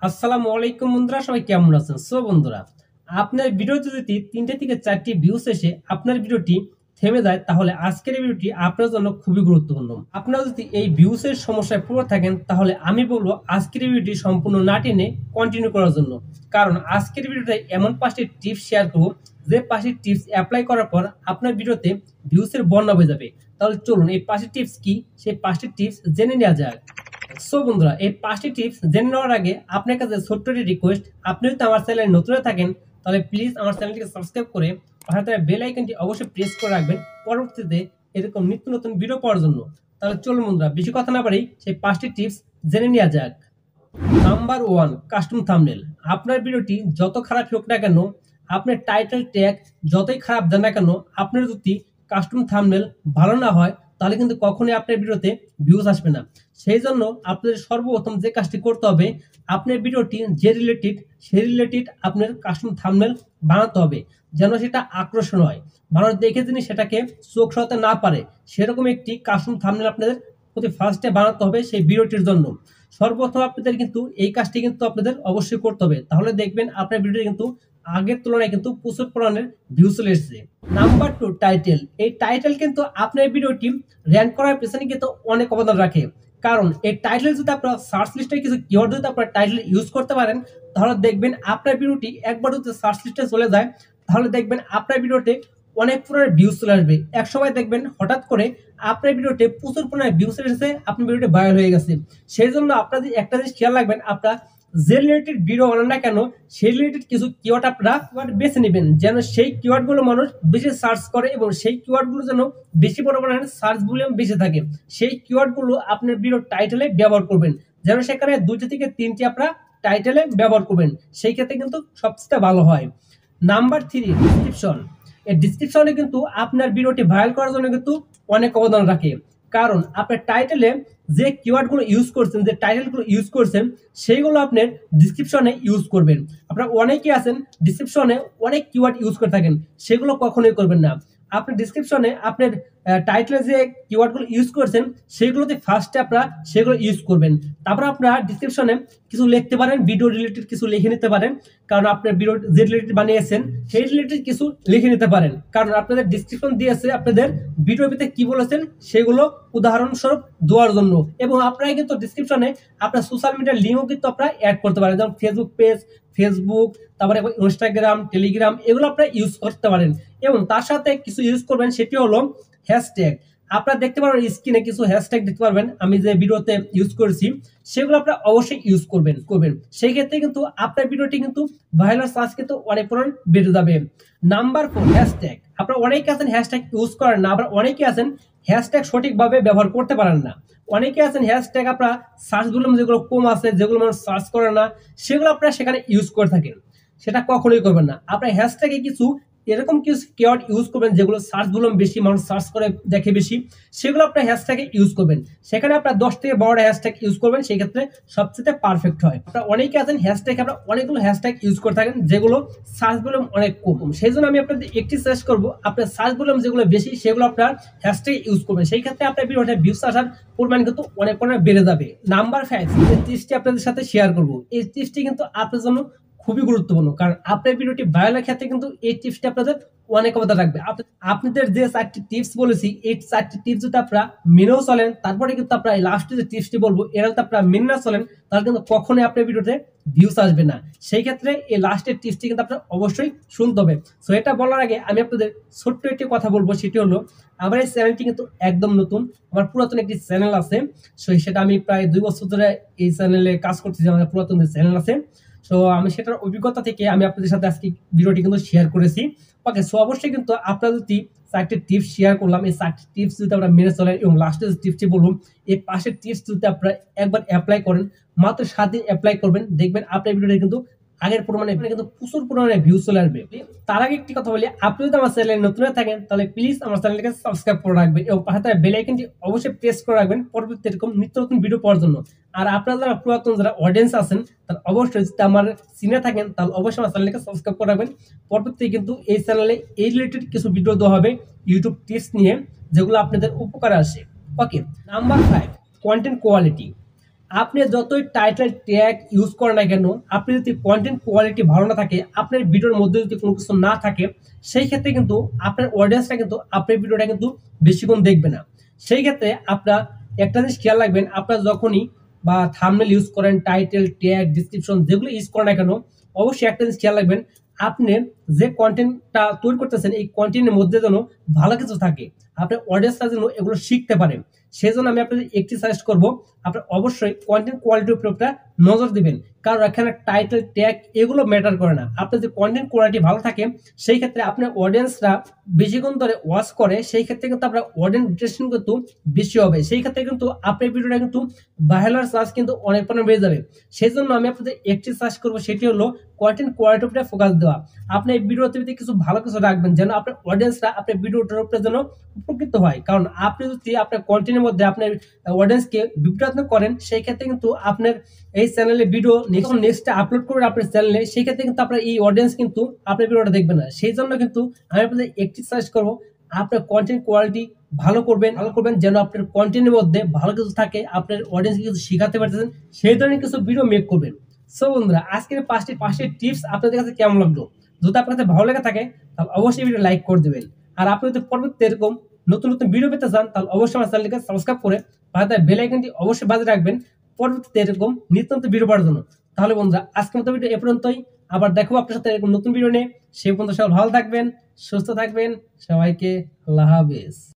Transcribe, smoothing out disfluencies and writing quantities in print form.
আসসালামু আলাইকুম বন্ধুরা, সবাই কেমন আছেন? বন্ধুরা, আপনার ভিডিওতে যদি 3টে থেকে 4টি ভিউস এসে আপনার ভিডিওটি থেমে যায়, তাহলে আজকের এই ভিডিওটি আপনার জন্য খুবই গুরুত্বপূর্ণ। আপনারা যদি এই ভিউসের সমস্যায় পড়ে থাকেন, তাহলে আমি বলবো আজকের এই ভিডিওটি সম্পূর্ণ না টেনে কন্টিনিউ করার জন্য। কারণ আজকের ভিডিওতে এমন 5টি টিপস শেয়ার করব, যে 5টি টিপস অ্যাপ্লাই করার পর আপনার ভিডিওতে ভিউসের বন্যা হয়ে যাবে। তাহলে চলুন এই 5টি টিপস কি, সেই 5টি টিপস জেনে নেওয়া যাক। বন্ধুরা, এই 5টি টিপস জেনে নেওয়ার আগে আপনার কাছে ছোট্ট একটি রিকোয়েস্ট। আপনি যদি আমার চ্যানেলে নতুন হয়ে থাকেন, তাহলে প্লিজ আমার চ্যানেলটিকে সাবস্ক্রাইব করে পাশে থাকা বেল আইকনটি অবশ্যই প্রেস করে রাখবেন, পরবর্তীতে এরকম নিত্য নতুন ভিডিও পাওয়ার জন্য। তাহলে চলুন বন্ধুরা, বেশি কথা না বাড়ি সেই 5টি টিপস জেনে নেওয়া যাক। Number 1, custom thumbnail. আপনার ভিডিওটি যত খারাপ হোক না কেন, আপনার টাইটেল ট্যাগ যতই খারাপ দেন না কেন, আপনার যদি কাস্টম থাম্বনেল ভালো না হয়, তাহলে কিন্তু কখনোই আপনার ভিডিওতে ভিউজ আসবে না। সেই জন্য আপনাদের সর্বপ্রথম যে কাজটি করতে হবে, আপনার ভিডিওটি যে রিলেটেড, সেই রিলেটেড আপনার কাস্টম থাম্বনেল বানাতে হবে, যেন সেটা আকর্ষণ হয়, মানুষ দেখে যিনি সেটাকে চোখ সরাতে না পারে, সেরকম একটি কাস্টম থাম্বনেল আপনাদের প্রতি ফার্স্টে বানাতে হবে সেই ভিডিওটির জন্য। সর্বপ্রথম আপনাদের কিন্তু এই কাজটি কিন্তু আপনাদের অবশ্যই করতে হবে, তাহলে দেখবেন আপনার ভিডিওটি কিন্তু আগের তুলনায় কিন্তু প্রচুর পরিমাণের ভিউ চলে এসেছে। Number 2, title. এই টাইটেল কিন্তু আপনার ভিডিওটি র্যাঙ্ক করার পেছনে কিন্তু অনেক অবদান রাখে। কারণ এই টাইটেল যদি আপনার সার্চ লিস্টে কিছু কিওয়ার্ড যদি আপনার টাইটেল ইউজ করতে পারেন, তাহলে দেখবেন আপনার ভিডিওটি একবার যদি সার্চ লিস্টে চলে যায়, তাহলে দেখবেন আপনার ভিডিওতে অনেক পরিমাণের ভিউজ চলে আসবে। এক সময় দেখবেন হঠাৎ করে আপনার ভিডিওতে প্রচুর পরিমাণে ভিউজ এসেছে, আপনার ভিডিওটি ভাইরাল হয়ে গেছে। সেই জন্য আপনাদের একটা জিনিস খেয়াল রাখবেন, আপনার যে রিলেটেড ভিডিও বানান না কেন, সেই রিলেটেড কিছু কিওয়ার্ড আপনারা বেছে নেবেন, যেন সেই কিওয়ার্ডগুলো মানুষ বেশি সার্চ করে এবং সেই কিওয়ার্ডগুলো যেন বেশি পরিমাণে সার্চ ভলিউম বেশি থাকে। সেই কিওয়ার্ডগুলো আপনার ভিডিও টাইটেলে ব্যবহার করবেন, যেন সেখানে 2টি থেকে 3টি আপনারা টাইটেলে ব্যবহার করবেন, সেই ক্ষেত্রে কিন্তু সবচেয়ে ভালো হয়। Number 3, description. এই ডিসক্রিপশনে কিন্তু আপনার ভিডিওটি ভাইরাল করার জন্য কিন্তু অনেক অবদান রাখে। কারণ আপনার টাইটেলে যে কিওয়ার্ডগুলো ইউজ করছেন, যে টাইটেলগুলো ইউজ করছেন, সেইগুলো আপনার ডিসক্রিপশনে ইউজ করবেন। আপনারা অনেকেই আছেন ডিসক্রিপশনে অনেক কিওয়ার্ড ইউজ করে থাকেন, সেগুলো কখনোই করবেন না। আপনার ডিসক্রিপশনে আপনার টাইটেলে যে কিওয়ার্ডগুলো ইউজ করছেন, সেগুলোতে ফার্স্টে আপনারা সেগুলো ইউজ করবেন। তারপর আপনারা ডিসক্রিপশনে কিছু লিখতে পারেন, ভিডিও রিলেটেড কিছু লিখে নিতে পারেন, কারণ আপনার ভিডিও যে রিলেটেড বানিয়েছেন সেই রিলেটেড কিছু লিখে নিতে পারেন, কারণ আপনাদের ডিসক্রিপশন দিয়েছে আপনাদের ভিডিওর ভিতরে কি বলেছেন সেগুলো উদাহরণস্বরূপ দেওয়ার জন্য। এবং আপনারা কিন্তু ডিসক্রিপশনে আপনার সোশ্যাল মিডিয়ার লিঙ্কও কিন্তু আপনারা অ্যাড করতে পারেন, যেমন ফেসবুক পেজ, ফেসবুক, তারপরে ইনস্টাগ্রাম, টেলিগ্রাম, এগুলো আপনারা ইউজ করতে পারেন। এবং তার সাথে কিছু ইউজ করবেন, সেটি হলো হ্যাশট্যাগ। আপনারা দেখতে পারবেন স্ক্রিনে কিছু হ্যাশট্যাগ দেখতে পারবেন, আমি যে ভিডিওতে ইউজ করেছি সেগুলো আপনারা অবশ্যই ইউজ করবেন। সেই ক্ষেত্রে কিন্তু আপনার ভিডিওটি কিন্তু ভাইরাল সার্চ কিন্তু অনেক পরিমাণ বেড়ে যাবে। Number 4, hashtag. আপনারা অনেকে আছেন হ্যাশট্যাগ ইউজ করেন না, আবার অনেকে আছেন হ্যাশট্যাগ সঠিকভাবে ব্যবহার করতে পারেন না। অনেকে আছেন হ্যাশট্যাগ আপনারা সার্চ ভলিউম যেগুলো কম আছে, যেগুলো মানুষ সার্চ করে না, সেগুলো আপনারা সেখানে ইউজ করে থাকেন, সেটা কখনোই করবেন না। আপনার হ্যাশট্যাগে কিছু এরকম কিছু কিওয়ার্ড ইউজ করবেন যেগুলো সার্চ ভলিউম বেশি, মানুষ সার্চ করে দেখে বেশি, সেগুলো আপনার হ্যাশট্যাগে ইউজ করবেন। সেখানে আপনার 10 থেকে 12টা হ্যাশট্যাগ ইউজ করবেন, সেই ক্ষেত্রে সবচেয়ে পারফেক্ট হয়। আপনারা অনেকে আছেন হ্যাশট্যাগ আপনারা অনেকগুলো হ্যাশট্যাগ ইউজ করে থাকেন, যেগুলো সার্চ ভলিউম অনেক কম। সেই জন্য আমি আপনাদের একটি সাজেস্ট করবো, আপনার সার্চ ভলিউম যেগুলো বেশি সেগুলো আপনার হ্যাশট্যাগ ইউজ করবেন, সেই ক্ষেত্রে আপনার ভিডিওটা ভিউজ আসার পরিমাণ কিন্তু অনেক পরিমাণে বেড়ে যাবে। নাম্বার 5, এই টিপসটি আপনাদের সাথে শেয়ার করবো। এই টিপসটি কিন্তু আপনার জন্য খুবই গুরুত্বপূর্ণ, কারণ আপনার ভিডিওটি ভাইরালের ক্ষেত্রে কিন্তু এই টিপসটি আপনাদের অনেক অবদান রাখবে। আপনাদের যে 4টি টিপস বলেছি, এই 4টি টিপস যদি আপনারা মেনেও চলেন, তারপরে কিন্তু আপনারা লাস্টে যে টিপসটি বলবো এটা যদি আপনারা মেনে না চলেন, তাহলে কিন্তু কখনোই আপনার ভিডিওতে ভিউস আসবে না। সেই ক্ষেত্রে এই লাস্টের টিপসটি কিন্তু আপনার অবশ্যই শুনতে হবে। সো এটা বলার আগে আমি আপনাদের ছোট্ট একটি কথা বলবো, সেটি হলো আমার এই চ্যানেলটি কিন্তু একদম নতুন। আমার পুরাতন একটি চ্যানেল আছে, সো সেটা আমি প্রায় 2 বছর ধরে এই চ্যানেলে কাজ করতেছি, আমার পুরাতন যে চ্যানেল আছে। সো আমি সেটার অভিজ্ঞতা থেকে আমি আপনাদের সাথে আজকে ভিডিওটি কিন্তু শেয়ার করেছি। ওকে, সো অবশ্যই কিন্তু আপনারা যদি 4টি টিপস শেয়ার করলাম, এই 4টি টিপস যদি আপনারা মেনে চলেন এবং লাস্টে যে টিপসটি বলুন, এই 5টি টিপস যদি আপনারা একবার অ্যাপ্লাই করেন, মাত্র 7 দিন অ্যাপ্লাই করবেন, দেখবেন আপনার ভিডিওটি কিন্তু আগের প্রমাণে কিন্তু প্রচুর পরিমাণে ভিউজ চলে আসবে। তার আগে একটি কথা বলি, আপনি যদি আমার চ্যানেলে নতুন হয়ে থাকেন, তাহলে প্লিজ আমার চ্যানেলটাকে সাবস্ক্রাইব করে রাখবেন এবং পাশে থাকা বেল আইকনটি অবশ্যই প্রেস করে রাখবেন পরবর্তী এরকম নিত্য নতুন ভিডিও পাওয়ার জন্য। আর আপনারা যারা পুরাতন যারা অডিয়েন্স আছেন, তারা অবশ্যই যদি আমার চিনে থাকেন, তাহলে অবশ্যই আমার চ্যানেলটাকে সাবস্ক্রাইব করে রাখবেন। পরবর্তী কিন্তু এই চ্যানেলে এই রিলেটেড কিছু ভিডিও দেওয়া হবে ইউটিউব টিপস নিয়ে, যেগুলো আপনাদের উপকারে আসে। ওকে, নাম্বার 5, কন্টেন্ট কোয়ালিটি। আপনি যতই টাইটেল ট্যাগ ইউজ করেন না কেন, আপনি যদি কন্টেন্ট কোয়ালিটি ভালো না থাকে, আপনার ভিডিওর মধ্যে যদি কোনো কিছু না থাকে, সেই ক্ষেত্রে কিন্তু আপনার অডিয়েন্সটা কিন্তু আপনার ভিডিওটা কিন্তু বেশিক্ষণ দেখবে না। সেই ক্ষেত্রে আপনার একটা জিনিস খেয়াল রাখবেন, আপনার যখনই বা থাম্বনেল ইউজ করেন, টাইটেল ট্যাগ ডিসক্রিপশন যেগুলো ইউজ করেন না কেন, অবশ্যই একটা জিনিস খেয়াল রাখবেন, আপনি যে কন্টেন্টটা তৈরি করতেছেন এই কন্টেন্টের মধ্যে যেন ভালো কিছু থাকে, আপনার অডিয়েন্সরা যেন এগুলো শিখতে পারে। সেই জন্য আমি আপনাদের একটি সাজেস্ট করবো, আপনার অবশ্যই কন্টেন্ট কোয়ালিটির উপর একটা নজর দিবেন। কারণ এখানে টাইটেল ট্যাগ এগুলো ম্যাটার করে না, আপনার যে কন্টেন্ট কোয়ালিটি ভালো থাকে সেই ক্ষেত্রে আপনার অডিয়েন্সরা বেশিক্ষণ ধরে ওয়াচ করে, সেই ক্ষেত্রে কিন্তু আপনার অডিয়েন্স রিটেনশন কিন্তু বেশি হবে। সেই ক্ষেত্রে কিন্তু আপনার ভিডিওটা কিন্তু ভাইরাল চার্জ কিন্তু অনেক পরিমাণে বেড়ে যাবে। সেই জন্য আমি আপনাদের একটি সাজেস্ট করবো, সেটি হলো কন্টেন্ট কোয়ালিটির উপরে ফোকাস দেওয়া। আপনি এই ভিডিওতে কিছু ভালো কিছু রাখবেন যেন আপনার অডিয়েন্সরা আপনার ভিডিওটার উপরে যেন উপকৃত হয়। কারণ আপনি যদি আপনার কন্টেন্টের মধ্যে আপনার অডিয়েন্সকে বিভ্রান্ত করেন, সেই ক্ষেত্রে কিন্তু আপনার এই চ্যানেলে ভিডিও নেক্সট আপলোড করবেন আপনার চ্যানেলে, সেই ক্ষেত্রে কিন্তু আপনার এই অডিয়েন্স কিন্তু আপনার ভিডিওটা দেখবে না। সেই জন্য কিন্তু আমি আপনাদের একটি সাজেস্ট করবো, আপনার কন্টেন্ট কোয়ালিটি ভালো করবেন যেন আপনার কন্টেন্টের মধ্যে ভালো কিছু থাকে, আপনার অডিয়েন্সকে কিছু শেখাতে পারতেছেন, সেই ধরনের কিছু ভিডিও মেক করবেন। সো বন্ধুরা, আজকের পাঁচটি টিপস আপনাদের কাছে কেমন লাগলো? যদি আপনার কাছে ভালো লেগে থাকে তাহলে অবশ্যই ভিডিও লাইক করে দেবেন। আর আপনি যদি পরবর্তী এরকম নতুন নতুন ভিডিও পেতে চান তাহলে অবশ্যই আমার চ্যানেলকে সাবস্ক্রাইব করে পাশে বেল আইকনটি অবশ্যই বাজিয়ে রাখবেন পরবর্তীতে এরকম নিত্য নতুন ভিডিও পাওয়ার জন্য। তাহলে বন্ধুরা, আজকের মতো ভিডিও এ পর্যন্তই। আবার দেখো আপনার সাথে এরকম নতুন ভিডিও নিয়ে। সেই পর্যন্ত সবাই ভালো থাকবেন, সুস্থ থাকবেন। সবাইকে আল্লাহ হাফেজ।